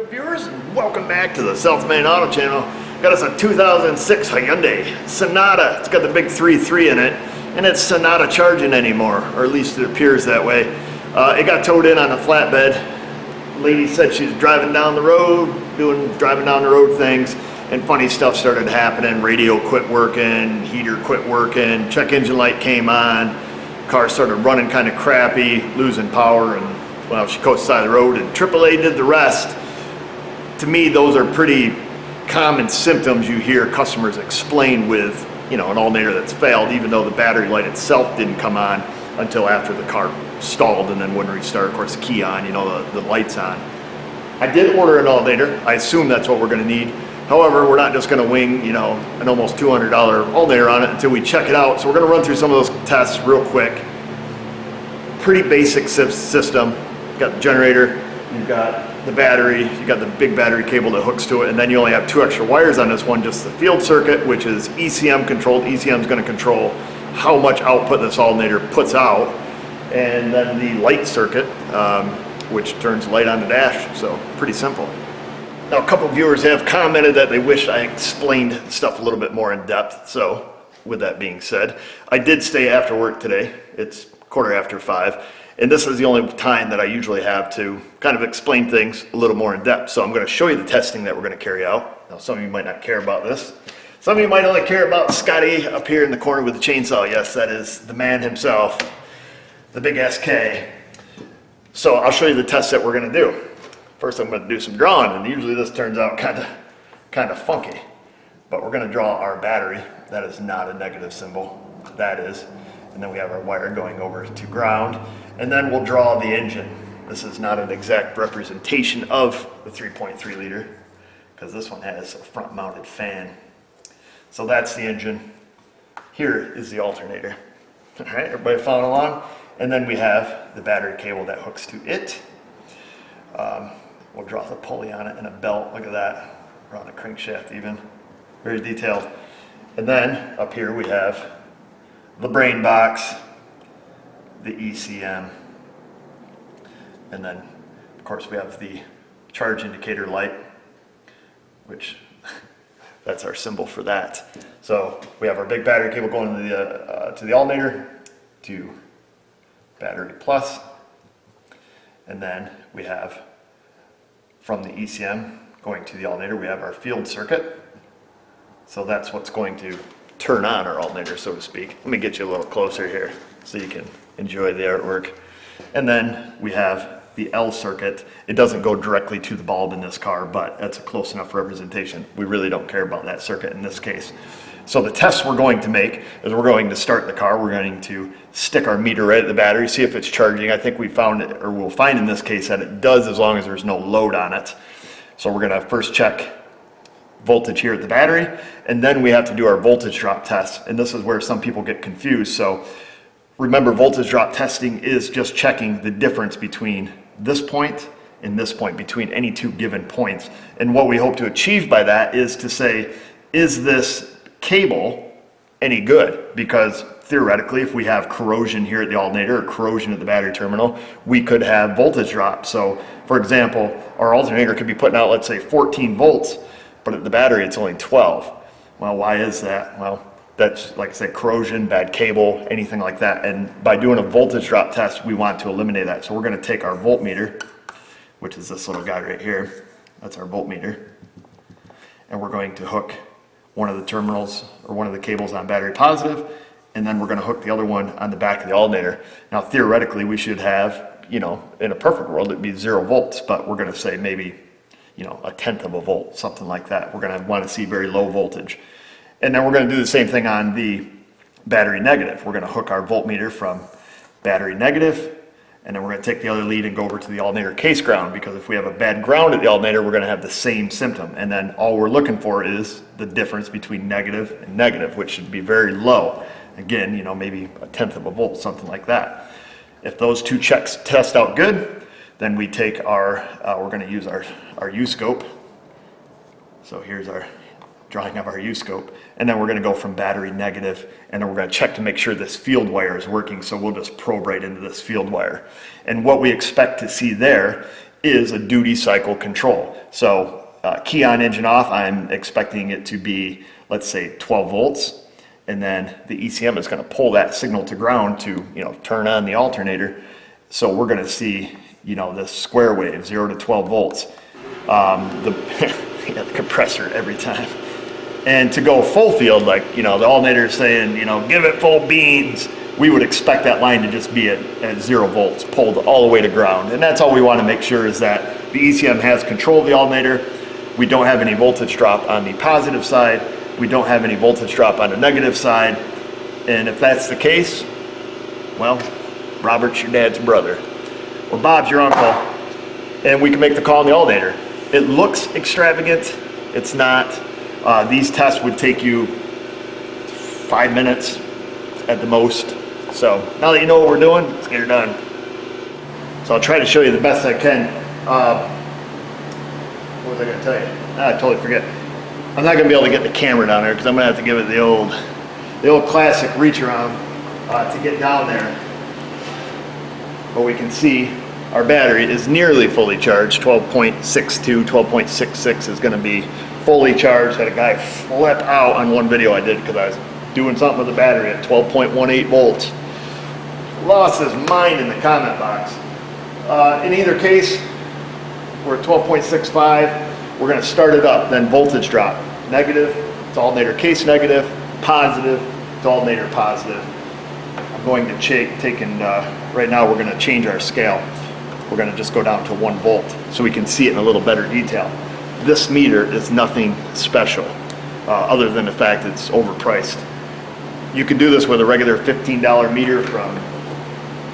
Viewers, welcome back to the Southman Auto Channel. Got us a 2006 Hyundai Sonata. It's got the big 3.3 in it, and it's Sonata charging anymore, or at least it appears that way. It got towed in on a flatbed. Lady said she's driving down the road, driving down the road things, and funny stuff started happening. Radio quit working, heater quit working, check engine light came on, car started running kind of crappy, losing power, and well, she coasted the side of the road, and AAA did the rest. To me, those are pretty common symptoms you hear customers explain with, an alternator that's failed, even though the battery light itself didn't come on until after the car stalled and then wouldn't restart. Of course, the key on, the light's on. I did order an alternator. I assume that's what we're going to need. However, we're not just going to wing, an almost $200 alternator on it until we check it out. So we're going to run through some of those tests real quick. Pretty basic system. You've got the generator, you've got the battery, you've got the big battery cable that hooks to it, and then you only have 2 extra wires on this one, just the field circuit, which is ECM controlled. ECM is going to control how much output this alternator puts out, and then the light circuit, which turns light on the dash. So pretty simple. Now, a couple of viewers have commented that they wish I explained stuff a little bit more in depth. So with that being said, I did stay after work today. It's 5:15. And this is the only time that I usually have to kind of explain things a little more in depth. So I'm going to show you the testing that we're going to carry out. Now, some of you might not care about this. Some of you might only care about Scotty up here in the corner with the chainsaw. Yes, that is the man himself, the big SK. So I'll show you the tests that we're going to do. First, I'm going to do some drawing, and usually this turns out kind of funky. But we're going to draw our battery. That is not a negative symbol. That is. And then we have our wire going over to ground. And then we'll draw the engine. This is not an exact representation of the 3.3 liter because this one has a front mounted fan. So that's the engine. Here is the alternator. All right, everybody following along? And then we have the battery cable that hooks to it. We'll draw the pulley on it and a belt. Look at that, around the crankshaft even. Very detailed. And then up here we have the brain box, the ECM, and then of course we have the charge indicator light, which that's our symbol for that. So we have our big battery cable going to the alternator, to battery plus, and then we have from the ECM going to the alternator, we have our field circuit. So that's what's going to turn on our alternator, so to speak. Let me get you a little closer here so you can enjoy the artwork. And then we have the L circuit. It doesn't go directly to the bulb in this car, but that's a close enough representation. We really don't care about that circuit in this case. So the tests we're going to make is we're going to start the car. We're going to stick our meter right at the battery, see if it's charging. I think we found it, or we'll find in this case that it does as long as there's no load on it. So we're going to first check voltage here at the battery, and then we have to do our voltage drop test, and this is where some people get confused. So remember, voltage drop testing is just checking the difference between this point and this point, between any 2 given points. And what we hope to achieve by that is to say, is this cable any good? Because theoretically, if we have corrosion here at the alternator or corrosion at the battery terminal, we could have voltage drop. So for example, our alternator could be putting out, let's say, 14 volts, but at the battery it's only 12. Well, why is that? Well, that's, like I said, corrosion, bad cable, anything like that. And by doing a voltage drop test, we want to eliminate that. So we're going to take our voltmeter, which is this little guy right here. That's our voltmeter. And we're going to hook one of the terminals or one of the cables on battery positive, and then we're going to hook the other one on the back of the alternator. Now, theoretically, we should have, in a perfect world, it'd be 0 volts, but we're going to say maybe 1/10 of a volt, something like that. We're going to want to see very low voltage. And then we're going to do the same thing on the battery negative. We're going to hook our voltmeter from battery negative, and then we're going to take the other lead and go over to the alternator case ground, because if we have a bad ground at the alternator, we're going to have the same symptom. And then all we're looking for is the difference between negative and negative, which should be very low. Again, maybe 1/10 of a volt, something like that. If those 2 checks test out good, then we take our, we're going to use our U-scope. So here's our drawing of our U-scope. And then we're going to go from battery negative, and then we're going to check to make sure this field wire is working. So we'll just probe right into this field wire. And what we expect to see there is a duty cycle control. So key on, engine off, I'm expecting it to be, let's say 12 volts. And then the ECM is going to pull that signal to ground to, turn on the alternator. So we're going to see, this square wave, 0 to 12 volts. The compressor every time. And to go full field, like, the alternator is saying, give it full beans, we would expect that line to just be at 0 volts, pulled all the way to ground. And that's all we want to make sure, is that the ECM has control of the alternator. We don't have any voltage drop on the positive side. We don't have any voltage drop on the negative side. And if that's the case, well, Robert's your dad's brother, or Bob's your uncle, and we can make the call on the alternator. It looks extravagant. It's not. These tests would take you 5 minutes at the most. So now that you know what we're doing, let's get her done. So I'll try to show you the best I can. What was I going to tell you? I totally forget. I'm not going to be able to get the camera down there because I'm going to have to give it the old classic reach around to get down there. But we can see our battery is nearly fully charged. 12.62, 12.66 is going to be fully charged. Had a guy flip out on one video I did because I was doing something with the battery at 12.18 volts. Lost his mind in the comment box. In either case, we're at 12.65. We're going to start it up, then voltage drop. Negative to alternator case negative, positive to alternator positive. I'm going to right now we're going to change our scale. We're going to just go down to 1 volt so we can see it in a little better detail. This meter is nothing special other than the fact it's overpriced. You can do this with a regular $15 meter from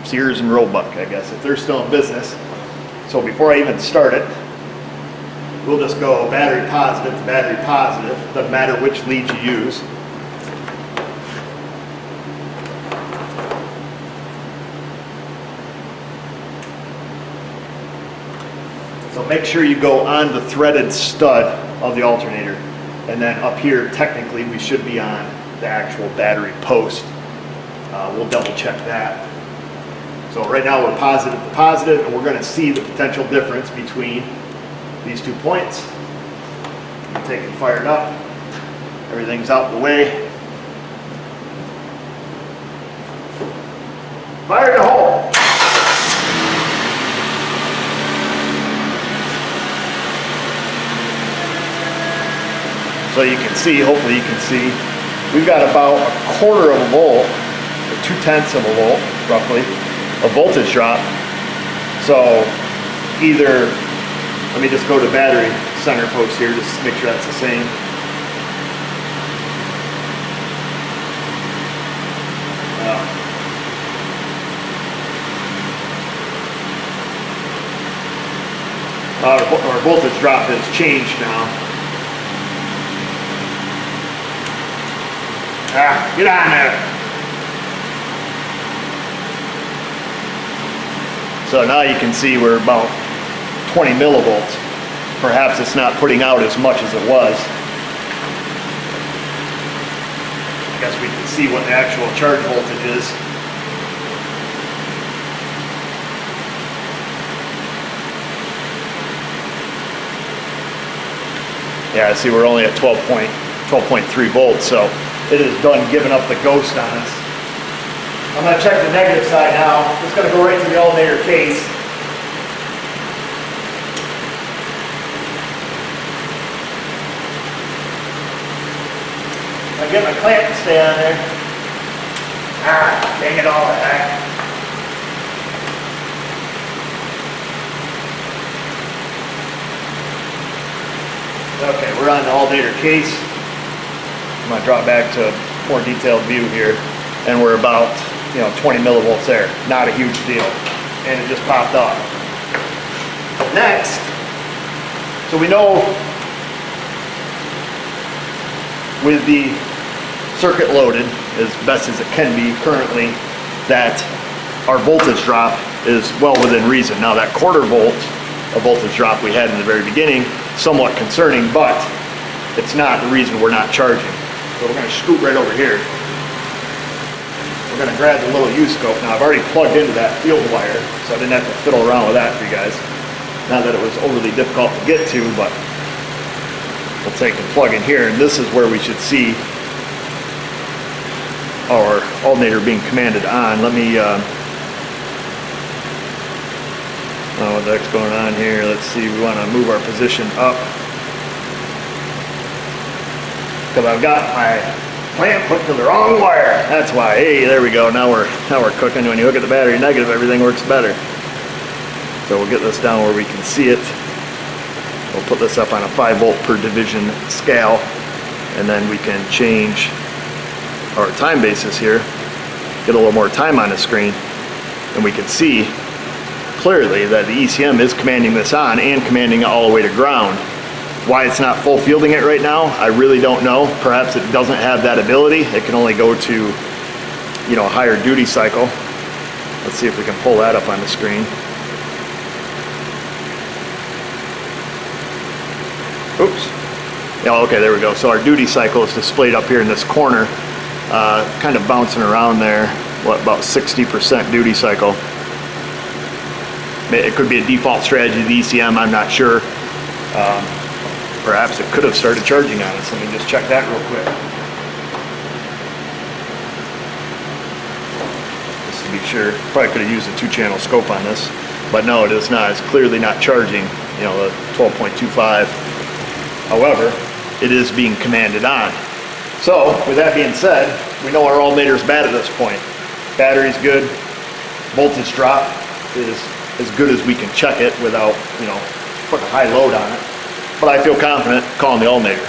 Sears and Roebuck, I guess, if they're still in business. So before I even start it, we'll just go battery positive to battery positive. Doesn't matter which lead you use. So make sure you go on the threaded stud of the alternator. And then up here, technically, we should be on the actual battery post. We'll double check that. So right now we're positive to positive, and we're going to see the potential difference between these 2 points. Take it fired up. Everything's out the way. Fire the hole. So you can see, hopefully you can see, we've got about 1/4 of a volt, or 2/10 of a volt, roughly, of voltage drop. So either, let me just go to battery center post here, just to make sure that's the same. Our voltage drop has changed now. Get on there. So now you can see we're about 20 millivolts. Perhaps it's not putting out as much as it was. I guess we can see what the actual charge voltage is. Yeah, I see we're only at 12.3 volts, so it is done giving up the ghost on us. I'm going to check the negative side now. It's going to go right to the alternator case. I get my clamp to stay on there. Dang it all the heck. Okay, we're on the alternator case. I'm going to drop back to a more detailed view here, and we're about 20 millivolts there. Not a huge deal, and it just popped off. Next, so we know with the circuit loaded as best as it can be currently that our voltage drop is well within reason. Now that 1/4 volt of voltage drop we had in the very beginning, somewhat concerning, but it's not the reason we're not charging. So we're going to scoot right over here. We're going to grab the little U-scope. Now I've already plugged into that field wire, so I didn't have to fiddle around with that for you guys. Not that it was overly difficult to get to, but we'll take and plug in here, and this is where we should see our alternator being commanded on. Let me, what the heck's going on here? Let's see, we want to move our position up. Because I've got my clamp hooked to the wrong wire. That's why. Hey, there we go. Now we're cooking. When you hook at the battery negative, everything works better. So we'll get this down where we can see it. We'll put this up on a 5 volt per division scale, and then we can change our time basis here, get a little more time on the screen, and we can see clearly that the ECM is commanding this on and commanding it all the way to ground. Why it's not full fielding it right now, I really don't know. Perhaps it doesn't have that ability. It can only go to, you know, a higher duty cycle. Let's see if we can pull that up on the screen. Oops. Yeah, okay, there we go. So our duty cycle is displayed up here in this corner, kind of bouncing around there. What, about 60% duty cycle. It could be a default strategy of the ECM, I'm not sure. Perhaps it could have started charging on us. Let me just check that real quick. Just to be sure. Probably could have used a 2-channel scope on this, but no, it is not. It's clearly not charging, you know, the 12.25. However, it is being commanded on. So, with that being said, we know our alternator is bad at this point. Battery's good. Voltage drop is as good as we can check it without, you know, putting a high load on it. But I feel confident calling the alternator.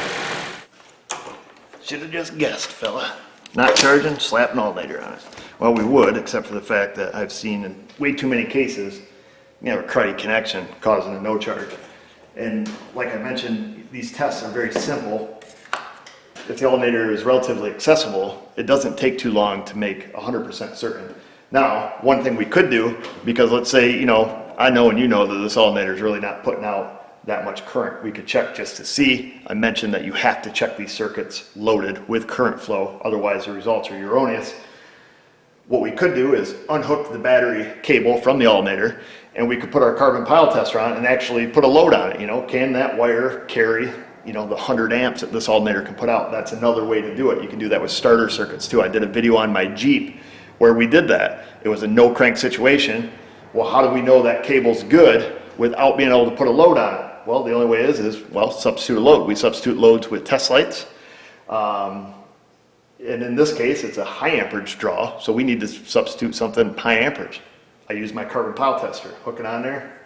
Should have just guessed, fella. Not charging, slap an alternator on it. Well, we would, except for the fact that I've seen in way too many cases, you have a cruddy connection causing a no charge. And like I mentioned, these tests are very simple. If the alternator is relatively accessible, it doesn't take too long to make 100% certain. Now, one thing we could do, because let's say, you know, I know and you know that this alternator is really not putting out that much current. We could check just to see. I mentioned that you have to check these circuits loaded with current flow, otherwise the results are erroneous. What we could do is unhook the battery cable from the alternator, and we could put our carbon pile tester on and actually put a load on it. You know, can that wire carry, you know, the 100 amps that this alternator can put out? That's another way to do it. You can do that with starter circuits too. I did a video on my Jeep where we did that. It was a no crank situation. Well, how do we know that cable's good without being able to put a load on it? Well, the only way is well, substitute a load. We substitute loads with test lights. And in this case, it's a high amperage draw, so we need to substitute something high amperage. I use my carbon pile tester, hook it on there,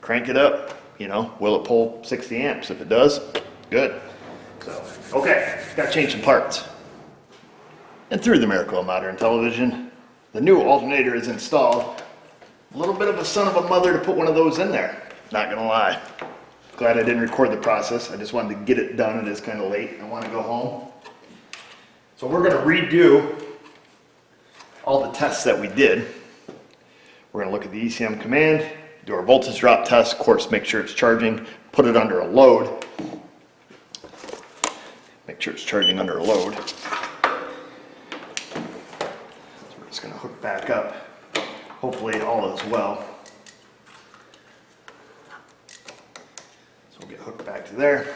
crank it up, you know, will it pull 60 amps? If it does, good. So, okay, got to change some parts. And through the miracle of modern television, the new alternator is installed. A little bit of a son of a mother to put one of those in there, not gonna lie. Glad I didn't record the process. I just wanted to get it done. It is kind of late. I want to go home. So we're going to redo all the tests that we did. We're going to look at the ECM command, do our voltage drop test, of course, make sure it's charging, put it under a load. Make sure it's charging under a load. So we're just going to hook back up. Hopefully all is well. We'll get hooked back to there.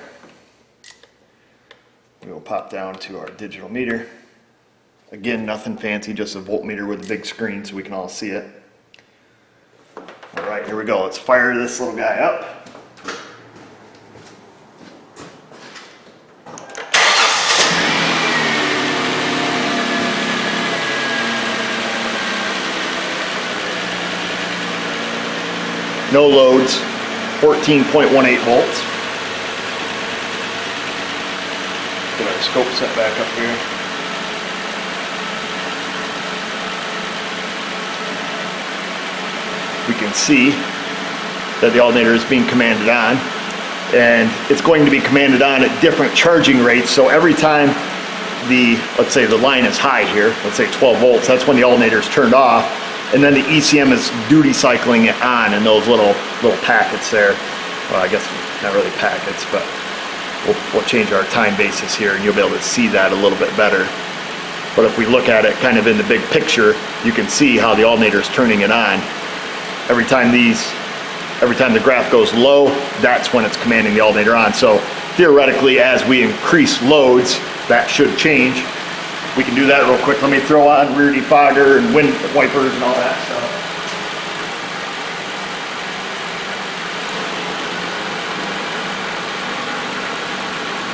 We will pop down to our digital meter. Again, nothing fancy, just a voltmeter with a big screen so we can all see it. All right, here we go. Let's fire this little guy up. No loads, 14.18 volts. Get our scope set back up here. We can see that the alternator is being commanded on, and it's going to be commanded on at different charging rates. So every time let's say the line is high here, let's say 12 volts, that's when the alternator is turned off. And then the ECM is duty cycling it on in those little packets there. Well, I guess not really packets, but we'll change our time basis here and you'll be able to see that a little bit better. But if we look at it kind of in the big picture, you can see how the alternator is turning it on. Every time these Every time the graph goes low, that's when it's commanding the alternator on. So theoretically, as we increase loads, that should change. We can do that real quick. Let me throw on rear defogger and wind wipers and all that stuff.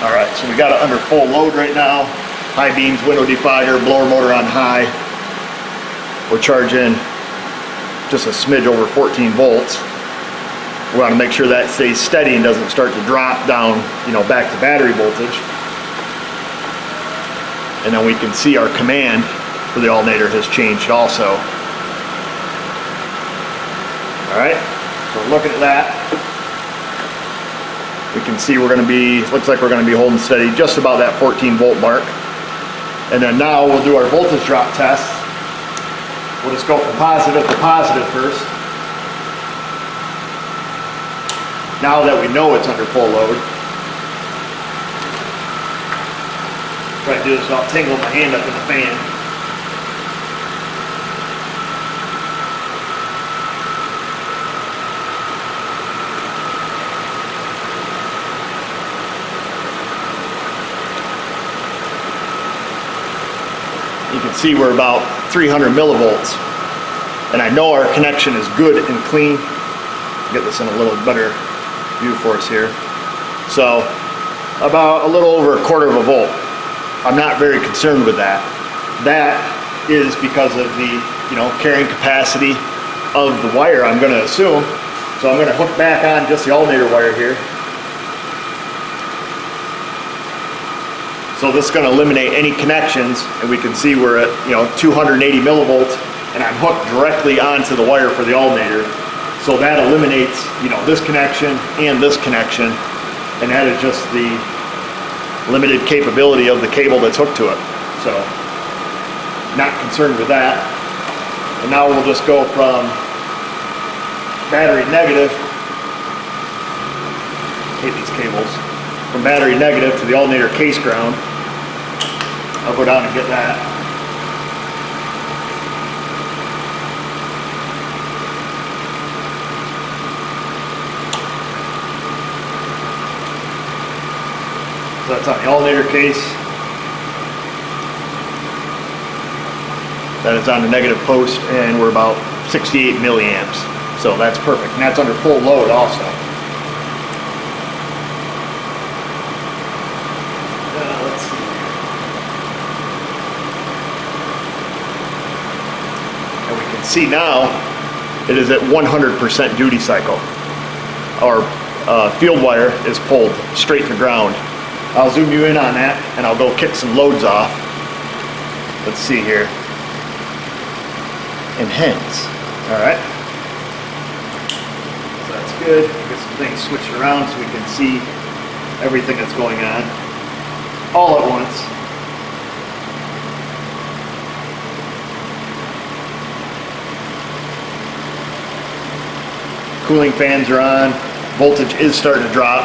All right, so we got it under full load right now. High beams, window defogger, blower motor on high. We're charging just a smidge over 14 volts. We want to make sure that stays steady and doesn't start to drop down, back to battery voltage. And then we can see our command for the alternator has changed also. All right, so looking at that, we can see looks like we're going to be holding steady just about that 14 volt mark. And then now we'll do our voltage drop test. We'll just go from positive to positive first. Now that we know it's under full load. Try to do this without tangling my hand up in the fan. You can see we're about 300 millivolts. And I know our connection is good and clean. Get this in a little better view for us here. So about a little over a quarter of a volt. I'm not very concerned with that. That is because of the carrying capacity of the wire, I'm going to assume. So I'm going to hook back on just the alternator wire here. So this is going to eliminate any connections, and we can see we're at 280 millivolts, and I'm hooked directly onto the wire for the alternator. So that eliminates, this connection and this connection, and that is just the limited capability of the cable that's hooked to it. So, not concerned with that. And now we'll just go from battery negative, hate these cables, from battery negative to the alternator case ground. I'll go down and get that. So that's on the alternator case. That is on the negative post, and we're about 68 milliamps. So that's perfect, and that's under full load also. Let's see. And we can see now it is at 100% duty cycle. Our field wire is pulled straight to ground. I'll zoom you in on that, and I'll go kick some loads off. Let's see here. And hence, all right. So that's good. Get some things switched around so we can see everything that's going on all at once. Cooling fans are on. Voltage is starting to drop.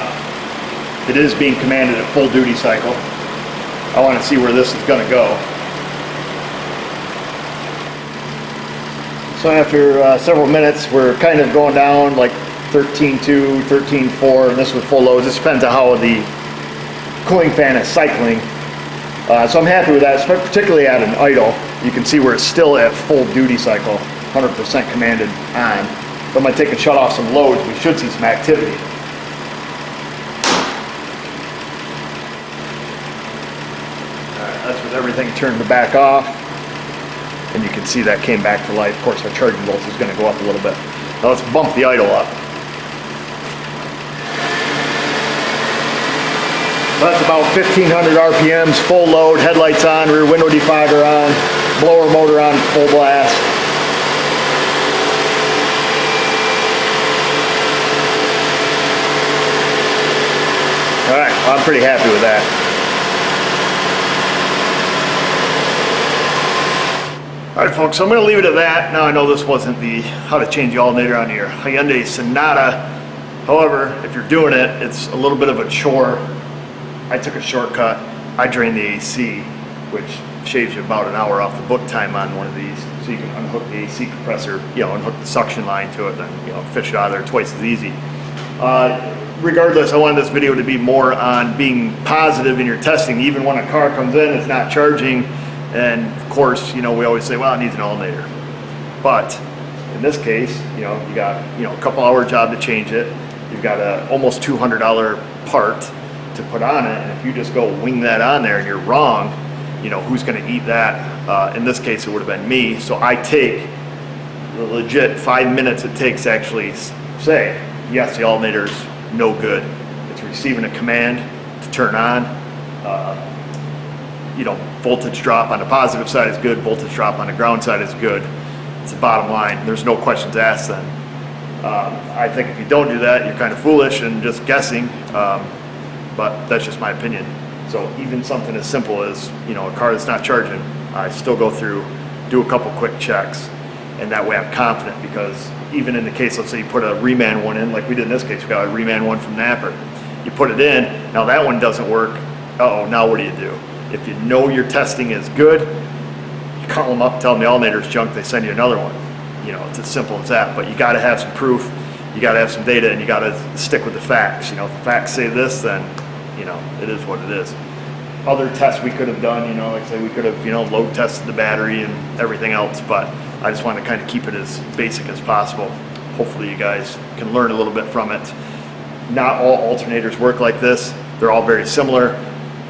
It is being commanded at full duty cycle. I want to see where this is going to go. So after several minutes, we're kind of going down like 13.2, 13.4, and this with full loads. This depends on how the cooling fan is cycling. So I'm happy with that, particularly at an idle. You can see where it's still at full duty cycle, 100% commanded on. So I'm going to take and shut off some loads. We should see some activity. That's with everything turned back off, and you can see that came back to life. Of course, our charging voltage is going to go up a little bit. Now let's bump the idle up. So that's about 1500 RPMs, full load, headlights on, rear window defogger on, blower motor on full blast. All right, well, I'm pretty happy with that. All right, folks, so I'm going to leave it at that. Now I know this wasn't the how to change the alternator on your Hyundai Sonata. However, if you're doing it, it's a little bit of a chore. I took a shortcut. I drained the AC, which shaves you about an hour off the book time on one of these. So so you can unhook the AC compressor, unhook the suction line to it, then, fish it out of there twice as easy. Regardless, I wanted this video to be more on being positive in your testing, even when a car comes in, it's not charging, and of course, we always say, well, it needs an alternator. But in this case, you got, a couple hour job to change it. You've got a almost $200 part to put on it, and if you just go wing that on there and you're wrong, who's going to eat that? In this case, it would have been me. So I take the legit 5 minutes it takes to actually say, yes, the alternator's no good. It's receiving a command to turn on. Voltage drop on the positive side is good. Voltage drop on the ground side is good. It's the bottom line. There's no questions asked then. I think if you don't do that, you're kind of foolish and just guessing. But that's just my opinion. So even something as simple as, a car that's not charging, I still go through, do a couple quick checks, and that way I'm confident, because even in the case, let's say you put a reman one in, like we did in this case, we got a reman one from Napper. You put it in, now that one doesn't work, now what do you do? If you know your testing is good, you call them up, tell them the alternator's junk, they send you another one. It's as simple as that, but you gotta have some proof, you gotta have some data, and you gotta stick with the facts. If the facts say this, then, it is what it is. Other tests we could have done, like I say, we could have, load tested the battery and everything else, but I just want to kind of keep it as basic as possible. Hopefully you guys can learn a little bit from it. Not all alternators work like this. They're all very similar.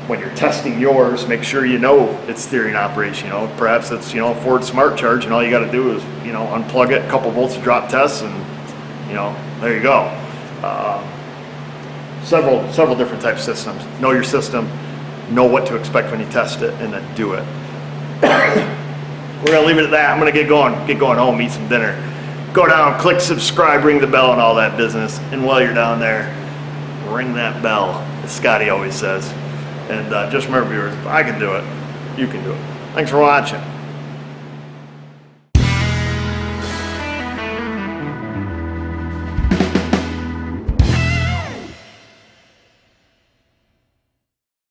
When you're testing yours, make sure it's theory and operation. Perhaps it's, Ford Smart Charge, and all you got to do is, unplug it, a couple voltage drop tests, and, there you go. Several different types of systems. Know your system, know what to expect when you test it, and then do it. We're gonna leave it at that. I'm gonna get going home, eat some dinner. Go down, click subscribe, ring the bell, and all that business. And while you're down there, ring that bell, as Scotty always says. And just remember, viewers, if I can do it, you can do it. Thanks for watching.